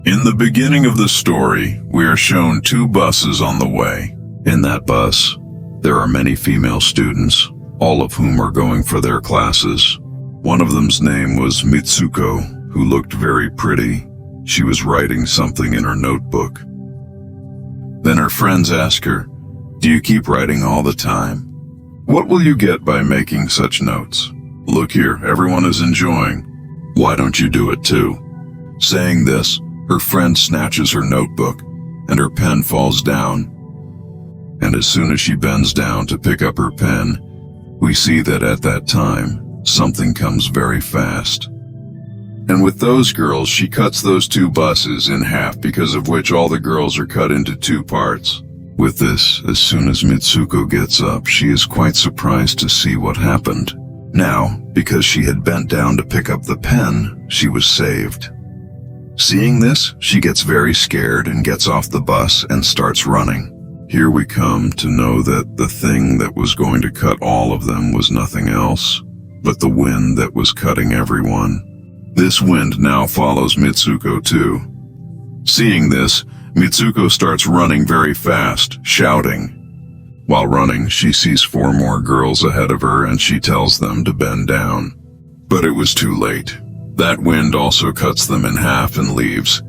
In the beginning of the story, we are shown two buses on the way. In that bus, there are many female students, all of whom are going for their classes. One of them's name was Mitsuko, who looked very pretty. She was writing something in her notebook. Then her friends ask her, "Do you keep writing all the time? What will you get by making such notes? Look here, everyone is enjoying. Why don't you do it too?" Saying this, her friend snatches her notebook, and her pen falls down. And as soon as she bends down to pick up her pen, we see that at that time, something comes very fast. And with those girls, she cuts those two buses in half, because of which all the girls are cut into two parts. With this, as soon as Mitsuko gets up, she is quite surprised to see what happened. Now, because she had bent down to pick up the pen, she was saved. Seeing this, she gets very scared and gets off the bus and starts running. Here we come to know that the thing that was going to cut all of them was nothing else but the wind that was cutting everyone. This wind now follows Mitsuko too. Seeing this, Mitsuko starts running very fast, shouting. While running, she sees 4 more girls ahead of her and she tells them to bend down. But it was too late. That wind also cuts them in half and leaves.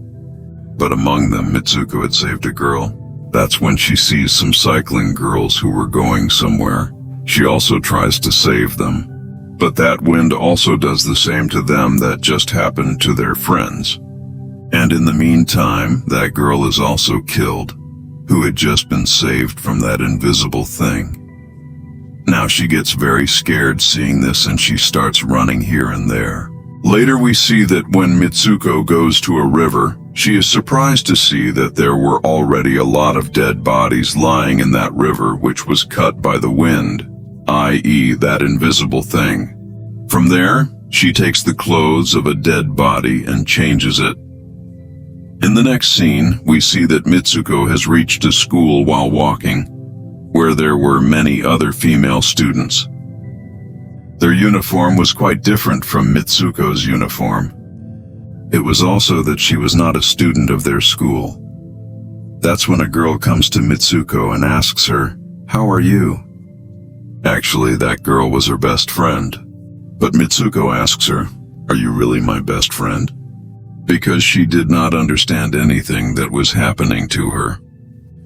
But among them, Mitsuko had saved a girl. That's when she sees some cycling girls who were going somewhere. She also tries to save them. But that wind also does the same to them that just happened to their friends. And in the meantime, that girl is also killed, who had just been saved from that invisible thing. Now she gets very scared seeing this and she starts running here and there. Later we see that when Mitsuko goes to a river, she is surprised to see that there were already a lot of dead bodies lying in that river, which was cut by the wind, i.e. that invisible thing. From there, she takes the clothes of a dead body and changes it. In the next scene, we see that Mitsuko has reached a school while walking, where there were many other female students. Their uniform was quite different from Mitsuko's uniform. It was also that she was not a student of their school. That's when a girl comes to Mitsuko and asks her, "How are you?" Actually, that girl was her best friend. But Mitsuko asks her, "Are you really my best friend?" Because she did not understand anything that was happening to her.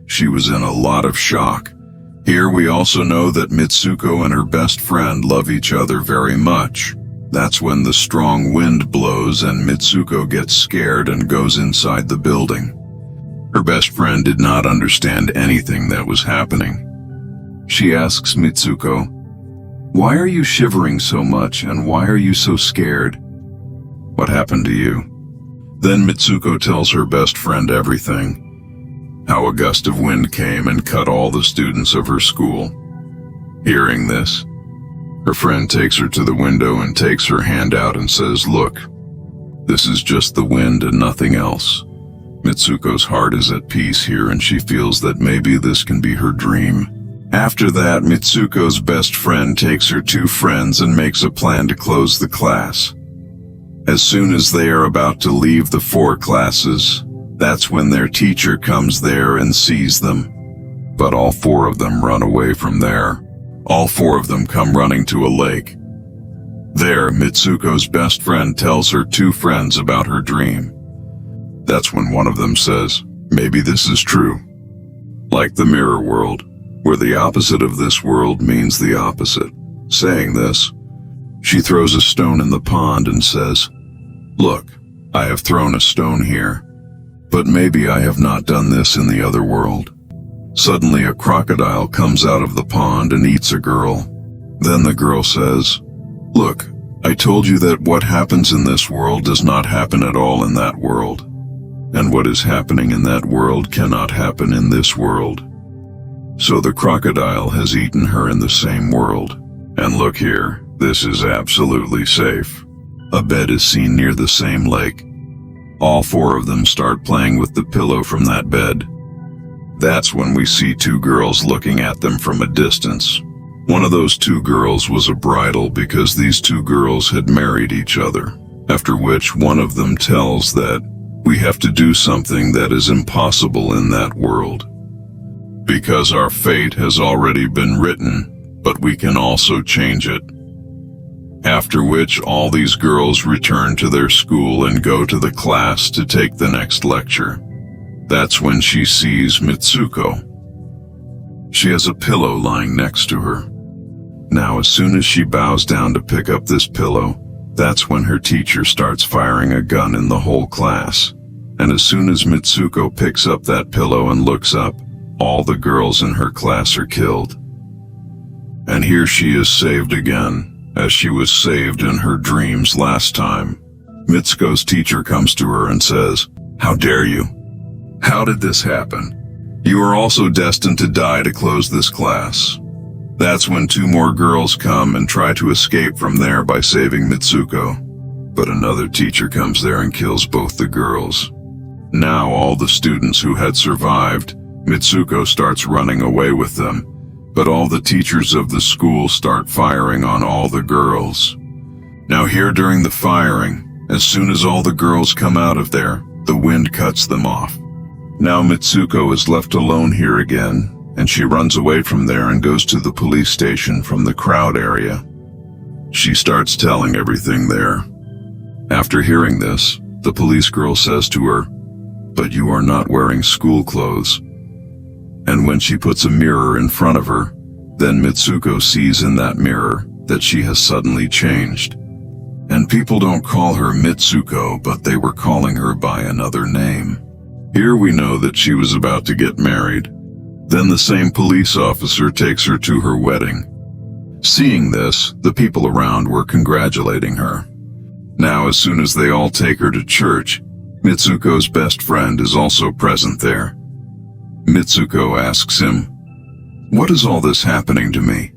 She was in a lot of shock. Here we also know that Mitsuko and her best friend love each other very much. That's when the strong wind blows and Mitsuko gets scared and goes inside the building. Her best friend did not understand anything that was happening. She asks Mitsuko, "Why are you shivering so much and why are you so scared? What happened to you?" Then Mitsuko tells her best friend everything. How a gust of wind came and cut all the students of her school. Hearing this, her friend takes her to the window and takes her hand out and says, "Look, this is just the wind and nothing else." Mitsuko's heart is at peace here and she feels that maybe this can be her dream. After that, Mitsuko's best friend takes her 2 friends and makes a plan to close the class. As soon as they are about to leave the 4 classes, that's when their teacher comes there and sees them. But all 4 of them run away from there. All 4 of them come running to a lake. There, Mitsuko's best friend tells her 2 friends about her dream. That's when one of them says, "Maybe this is true." Like the mirror world, where the opposite of this world means the opposite. Saying this, she throws a stone in the pond and says, "Look, I have thrown a stone here, but maybe I have not done this in the other world." Suddenly a crocodile comes out of the pond and eats a girl. Then the girl says, "Look, I told you that what happens in this world does not happen at all in that world. And what is happening in that world cannot happen in this world." So the crocodile has eaten her in the same world. And look here, this is absolutely safe. A bed is seen near the same lake. All 4 of them start playing with the pillow from that bed. That's when we see 2 girls looking at them from a distance. One of those 2 girls was a bridal because these 2 girls had married each other, after which one of them tells that We have to do something that is impossible in that world. Because our fate has already been written, but we can also change it. After which all these girls return to their school and go to the class to take the next lecture. That's when she sees Mitsuko. She has a pillow lying next to her. Now, as soon as she bows down to pick up this pillow, that's when her teacher starts firing a gun in the whole class. And as soon as Mitsuko picks up that pillow and looks up, all the girls in her class are killed. And here she is saved again, as she was saved in her dreams last time. Mitsuko's teacher comes to her and says, "How dare you? How did this happen? You are also destined to die to close this class." That's when two more girls come and try to escape from there by saving Mitsuko. But another teacher comes there and kills both the girls. Now all the students who had survived, Mitsuko starts running away with them. But all the teachers of the school start firing on all the girls. Now here during the firing, as soon as all the girls come out of there, the wind cuts them off. Now Mitsuko is left alone here again, and she runs away from there and goes to the police station from the crowd area. She starts telling everything there. After hearing this, the police girl says to her, "But you are not wearing school clothes." And when she puts a mirror in front of her, then Mitsuko sees in that mirror that she has suddenly changed. And people don't call her Mitsuko, but they were calling her by another name. Here we know that she was about to get married. Then the same police officer takes her to her wedding. Seeing this, the people around were congratulating her. Now, as soon as they all take her to church, Mitsuko's best friend is also present there. Mitsuko asks him, "What is all this happening to me?"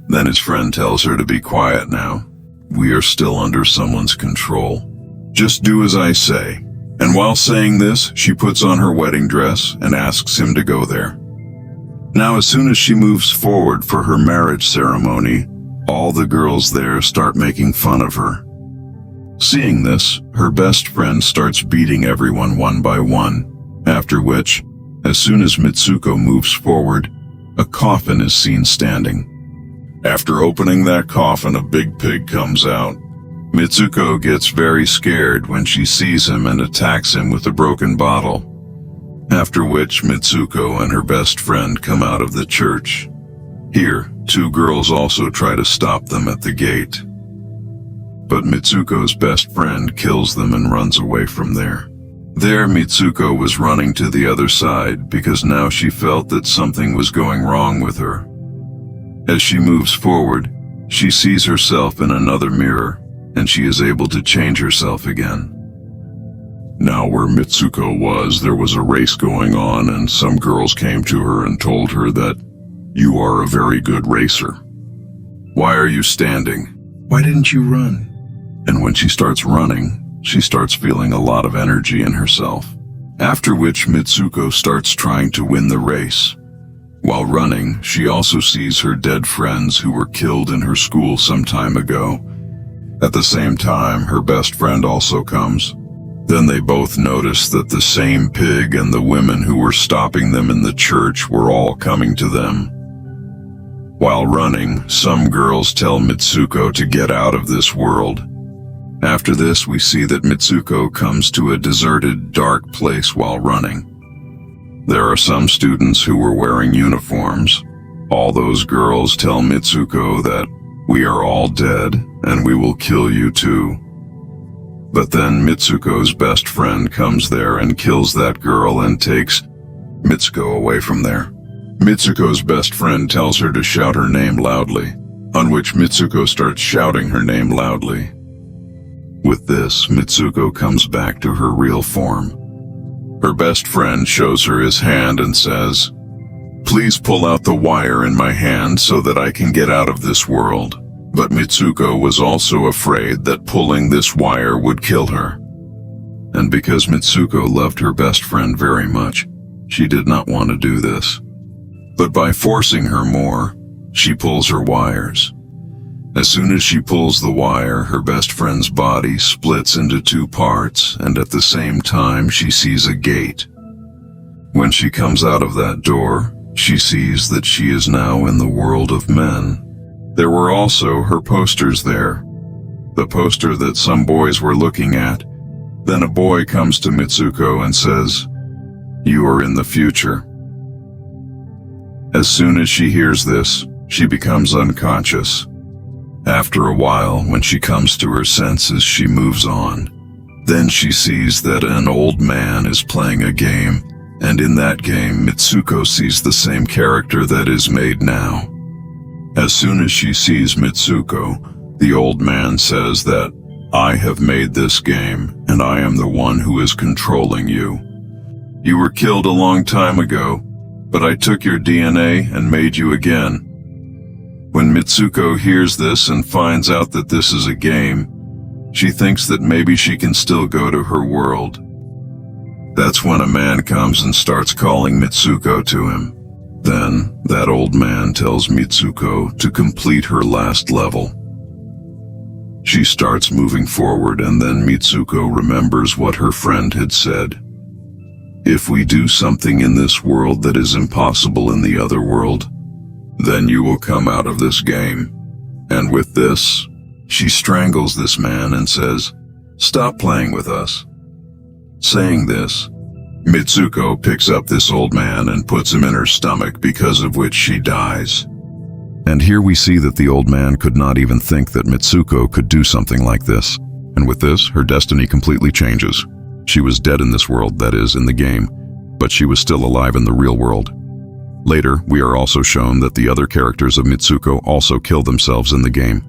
Then his friend tells her to be quiet now. We are still under someone's control. Just do as I say. And while saying this, she puts on her wedding dress and asks him to go there. Now, as soon as she moves forward for her marriage ceremony, all the girls there start making fun of her. Seeing this, her best friend starts beating everyone one by one, after which, as soon as Mitsuko moves forward, a coffin is seen standing. After opening that coffin, a big pig comes out. Mitsuko gets very scared when she sees him and attacks him with a broken bottle. After which, Mitsuko and her best friend come out of the church. Here, two girls also try to stop them at the gate. But Mitsuko's best friend kills them and runs away from there. There, Mitsuko was running to the other side because now she felt that something was going wrong with her. As she moves forward, she sees herself in another mirror, and she is able to change herself again. Now where Mitsuko was, there was a race going on, and some girls came to her and told her that, "You are a very good racer. Why are you standing? Why didn't you run?" And when she starts running, she starts feeling a lot of energy in herself. After which, Mitsuko starts trying to win the race. While running, she also sees her dead friends who were killed in her school some time ago. At the same time, her best friend also comes. Then they both notice that the same pig and the women who were stopping them in the church were all coming to them. While running, some girls tell Mitsuko to get out of this world. After this, we see that Mitsuko comes to a deserted, dark place while running. There are some students who were wearing uniforms. All those girls tell Mitsuko that, "We are all dead, and we will kill you too." But then Mitsuko's best friend comes there and kills that girl and takes Mitsuko away from there. Mitsuko's best friend tells her to shout her name loudly, on which Mitsuko starts shouting her name loudly. With this, Mitsuko comes back to her real form. Her best friend shows her his hand and says, "Please pull out the wire in my hand so that I can get out of this world." But Mitsuko was also afraid that pulling this wire would kill her. And because Mitsuko loved her best friend very much, she did not want to do this. But by forcing her more, she pulls her wires. As soon as she pulls the wire, her best friend's body splits into two parts, and at the same time she sees a gate. When she comes out of that door, she sees that she is now in the world of men. There were also her posters there. The poster that some boys were looking at. Then a boy comes to Mitsuko and says, "You are in the future." As soon as she hears this, she becomes unconscious. After a while, when she comes to her senses, she moves on. Then she sees that an old man is playing a game, and in that game, Mitsuko sees the same character that is made now. As soon as she sees Mitsuko, the old man says that, "I have made this game, and I am the one who is controlling you. You were killed a long time ago, but I took your DNA and made you again." When Mitsuko hears this and finds out that this is a game, she thinks that maybe she can still go to her world. That's when a man comes and starts calling Mitsuko to him. Then, that old man tells Mitsuko to complete her last level. She starts moving forward, and then Mitsuko remembers what her friend had said. If we do something in this world that is impossible in the other world, then you will come out of this game. And with this, she strangles this man and says, "Stop playing with us." Saying this, Mitsuko picks up this old man and puts him in her stomach, because of which she dies. And here we see that the old man could not even think that Mitsuko could do something like this. And with this, her destiny completely changes. She was dead in this world, that is, in the game, but she was still alive in the real world. Later, we are also shown that the other characters of Mitsuko also killed themselves in the game.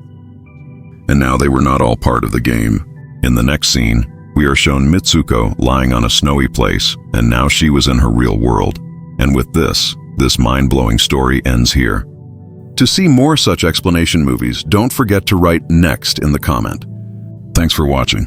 And now they were not all part of the game. In the next scene, we are shown Mitsuko lying on a snowy place, and now she was in her real world. And with this mind-blowing story ends here. To see more such explanation movies, don't forget to write "next" in the comment. Thanks for watching.